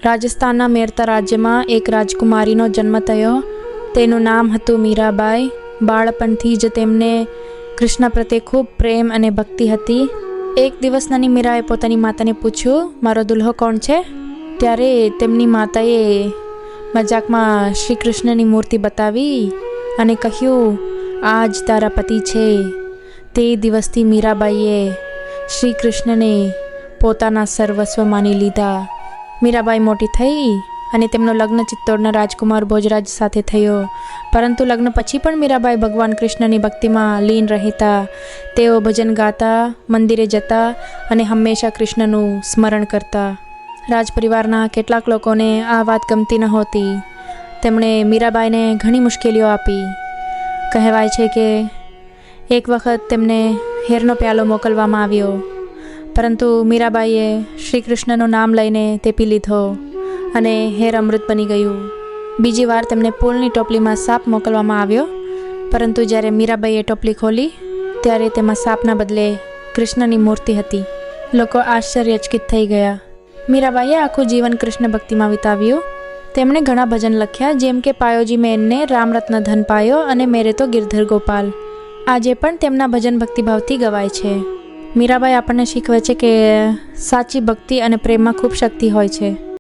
રાજસ્થાનના મેરતા રાજ્યમાં એક રાજકુમારીનો જન્મ થયો. તેનું નામ હતું મીરાબાઈ. બાળપણથી જ તેમને કૃષ્ણ પ્રત્યે ખૂબ પ્રેમ અને ભક્તિ હતી. એક દિવસ નાની મીરાએ પોતાની માતાને પૂછ્યું, મારો દુલ્હો કોણ છે? ત્યારે તેમની માતાએ મજાકમાં શ્રી કૃષ્ણની મૂર્તિ બતાવી અને કહ્યું, આ જ તારા પતિ છે. તે દિવસથી મીરાબાઈએ શ્રી કૃષ્ણને પોતાના સર્વસ્વ માની લીધા. મીરાબાઈ મોટી થઈ અને તેમનો લગ્ન ચિત્તોડના રાજકુમાર ભોજરાજ સાથે થયો. પરંતુ લગ્ન પછી પણ મીરાબાઈ ભગવાન કૃષ્ણની ભક્તિમાં લીન રહેતા. તેઓ ભજન ગાતા, મંદિરે જતા અને હંમેશા કૃષ્ણનું સ્મરણ કરતા. રાજપરિવારના કેટલાક લોકોને આ વાત ગમતી નહોતી. તેમણે મીરાબાઈને ઘણી મુશ્કેલીઓ આપી. કહેવાય છે કે એક વખત તેમને હેરનો પ્યાલો મોકલવામાં આવ્યો, પરંતુ મીરાબાઈએ શ્રી કૃષ્ણનું નામ લઈને તે પી લીધો અને હેર અમૃત બની ગયું. બીજી વાર તેમને ફૂલની ટોપલીમાં સાપ મોકલવામાં આવ્યો, પરંતુ જ્યારે મીરાબાઈએ ટોપલી ખોલી ત્યારે તેમાં સાપના બદલે કૃષ્ણની મૂર્તિ હતી. લોકો આશ્ચર્યચકિત થઈ ગયા. મીરાબાઈએ આખું જીવન કૃષ્ણ ભક્તિમાં વિતાવ્યું. તેમણે ઘણા ભજન લખ્યા, જેમ કે પાયોજી મેનને રામરત્ન ધન પાયો અને મેરે તો ગિરધર ગોપાલ. આજે પણ તેમના ભજન ભક્તિભાવથી ગવાય છે. મીરાબાઈ આપણને શીખવે છે કે સાચી ભક્તિ અને પ્રેમમાં ખૂબ શક્તિ હોય છે.